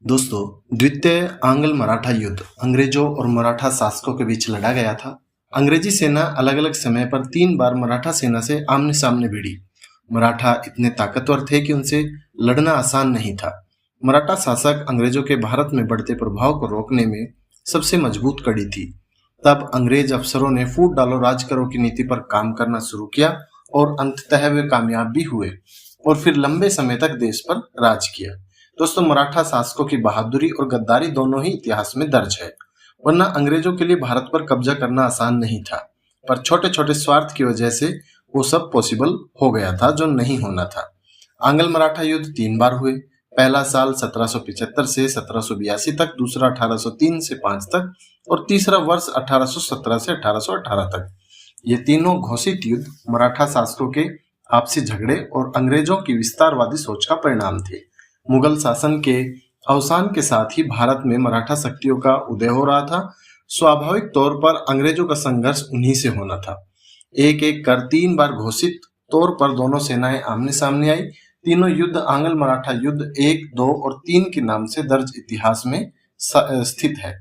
दोस्तों, द्वितीय आंग्ल मराठा युद्ध अंग्रेजों और मराठा शासकों के बीच लड़ा गया था। अंग्रेजी सेना अलग अलग समय पर 3 बार मराठा सेना से आमने सामने भिड़ी। मराठा इतने ताकतवर थे कि उनसे लड़ना आसान नहीं था। मराठा शासक अंग्रेजों के भारत में बढ़ते प्रभाव को रोकने में सबसे मजबूत कड़ी थी। तब अंग्रेज अफसरों ने फूट डालो राज करो की नीति पर काम करना शुरू किया और अंततः वे कामयाब भी हुए और फिर लंबे समय तक देश पर राज किया। दोस्तों, मराठा शासकों की बहादुरी और गद्दारी दोनों ही इतिहास में दर्ज है। वरना अंग्रेजों के लिए भारत पर कब्जा करना आसान नहीं था, पर छोटे छोटे स्वार्थ की वजह से वो सब पॉसिबल हो गया था जो नहीं होना था। आंग्ल मराठा युद्ध 3 बार हुए। पहला साल 1775 से 1782 तक, दूसरा 1803 से 5 तक और तीसरा वर्ष 1817 से 1818 तक। ये तीनों घोषित युद्ध मराठा शासकों के आपसी झगड़े और अंग्रेजों की विस्तारवादी सोच का परिणाम थे। मुगल शासन के अवसान के साथ ही भारत में मराठा शक्तियों का उदय हो रहा था। स्वाभाविक तौर पर अंग्रेजों का संघर्ष उन्हीं से होना था। एक एक कर 3 बार घोषित तौर पर दोनों सेनाएं आमने सामने आई। तीनों युद्ध आंग्ल मराठा युद्ध 1, 2 और 3 के नाम से दर्ज इतिहास में स्थित है।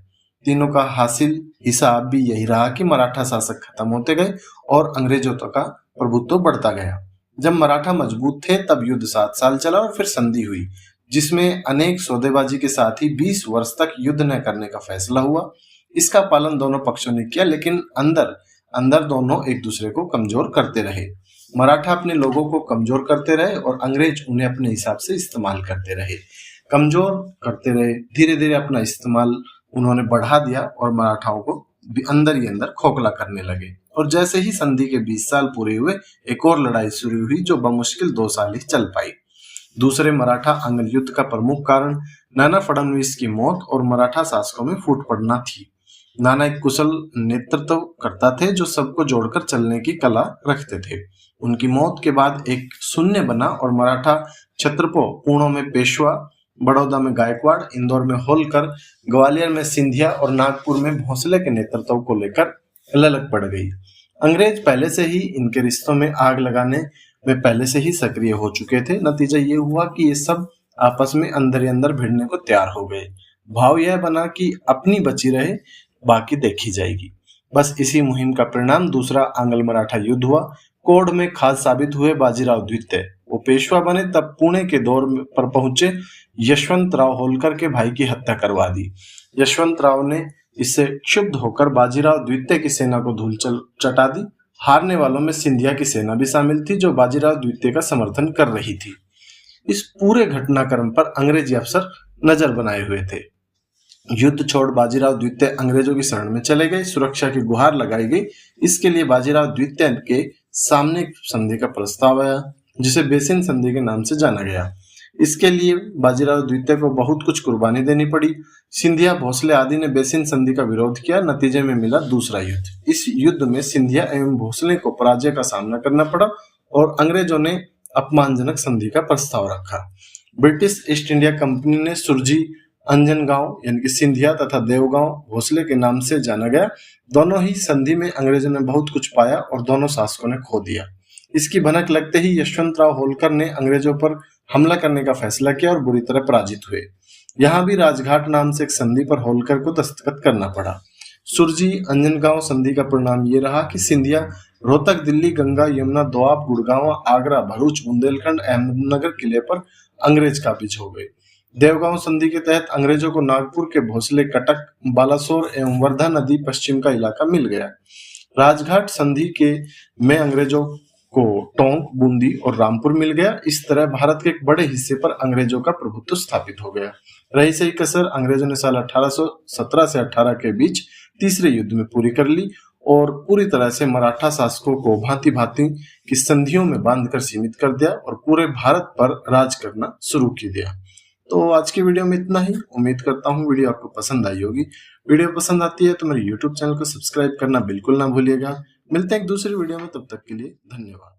तीनों का हासिल हिसाब भी यही रहा कि मराठा शासक खत्म होते गए और अंग्रेजों का प्रभुत्व बढ़ता गया। जब मराठा मजबूत थे तब युद्ध 7 साल चला और फिर संधि हुई, जिसमें अनेक सौदेबाजी के साथ ही 20 वर्ष तक युद्ध न करने का फैसला हुआ। इसका पालन दोनों पक्षों ने किया, लेकिन अंदर अंदर दोनों एक दूसरे को कमजोर करते रहे। मराठा अपने लोगों को कमजोर करते रहे और अंग्रेज उन्हें अपने हिसाब से इस्तेमाल करते रहे। कमजोर करते रहे, धीरे धीरे अपना इस्तेमाल उन्होंने बढ़ा दिया और मराठाओं को अंदर ही अंदर खोखला करने लगे। और जैसे ही संधि के 20 साल पूरे हुए, एक और लड़ाई शुरू हुई जो बमुश्किल 2 साल ही चल पाई। दूसरे मराठा आंग्ल युद्ध का प्रमुख कारण नाना फडणवीस की मौत और मराठा शासकों में फूट पड़ना थी। नाना एक कुशल नेतृत्व करता थे जो सबको जोड़कर चलने की कला रखते थे। उनकी मौत के बाद एक शून्य बना और मराठा क्षत्रपों पुणे में पेशवा, बड़ौदा में गायकवाड़, इंदौर में होलकर, ग्वालियर में सिंधिया और नागपुर में भोसले के नेतृत्व को लेकर ललक पड़ गई। अंग्रेज पहले से ही इनके रिश्तों में आग लगाने में पहले से ही सक्रिय हो चुके थे। नतीजा ये हुआ कि ये सब आपस में अंदर ही अंदर भिड़ने को तैयार हो गए। भाव यह बना कि अपनी बची रहे, बाकी देखी जाएगी। बस इसी मुहिम का परिणाम दूसरा आंग्ल मराठा युद्ध हुआ। कोड में खास साबित हुए बाजीराव द्वितीय। वो पेशवा बने तब पुणे के दौर पर पहुंचे यशवंत राव होलकर के भाई की हत्या करवा दी। यशवंत राव ने इससे क्षुब्ध होकर बाजीराव द्वितीय की सेना को धूल चटा दी। हारने वालों में सिंधिया की सेना भी शामिल थी जो बाजीराव द्वितीय का समर्थन कर रही थी। इस पूरे घटनाक्रम पर अंग्रेजी अफसर नजर बनाए हुए थे। युद्ध छोड़ बाजीराव द्वितीय अंग्रेजों की शरण में चले गए। सुरक्षा की गुहार लगाई गई। इसके लिए बाजीराव द्वितीय के सामने संधि का प्रस्ताव आया, जिसे बेसिन संधि के नाम से जाना गया। इसके लिए बाजीराव द्वितीय को बहुत कुछ कुर्बानी देनी पड़ी। सिंधिया, भोसले आदि ने बेसिन संधि का विरोध किया। नतीजे में मिला दूसरा युद्ध। इस युद्ध में सिंधिया एवं भोसले को पराजय का सामना करना पड़ा और अंग्रेजों ने अपमानजनक संधि का प्रस्ताव रखा। ब्रिटिश ईस्ट इंडिया कंपनी ने सुरजी, अंजनगांव यानी कि सिंधिया तथा देवगांव भोसले के नाम से जाना गया। दोनों ही संधि में अंग्रेजों ने बहुत कुछ पाया और दोनों शासकों ने खो दिया। इसकी भनक लगते ही यशवंत राव होलकर ने अंग्रेजों पर हमला करने का फैसला किया और बुरी तरह पराजित हुए। यहाँ भी राजघाट नाम से एक संधि पर होलकर को दस्तखत करना पड़ा। सुरजी अंजनगांव संधि का परिणाम ये रहा कि सिंधिया रोहतक, दिल्ली, गंगा, यमुना, दोआब, गुड़गांव, आगरा, भरूच, बुंदेलखंड, अहमदनगर किले पर अंग्रेज काबिज हो गए। देवगांव संधि के तहत अंग्रेजों को नागपुर के भोसले, कटक, बालासोर एवं वर्धा नदी पश्चिम का इलाका मिल गया। राजघाट संधि के में अंग्रेजों को टोंक, बूंदी और रामपुर मिल गया। इस तरह भारत के एक बड़े हिस्से पर अंग्रेजों का प्रभुत्व स्थापित हो गया। रही सही कसर अंग्रेजों ने साल 1817 से 18 के बीच तीसरे युद्ध में पूरी कर ली और पूरी तरह से मराठा शासकों को भांति भांति की संधियों में बांधकर सीमित कर दिया और पूरे भारत पर राज करना शुरू कर दिया। तो आज की वीडियो में इतना ही। उम्मीद करता हूँ वीडियो आपको पसंद आई होगी। वीडियो पसंद आती है तो मेरे YouTube चैनल को सब्सक्राइब करना बिल्कुल ना भूलिएगा। मिलते हैं एक दूसरी वीडियो में, तब तक के लिए धन्यवाद।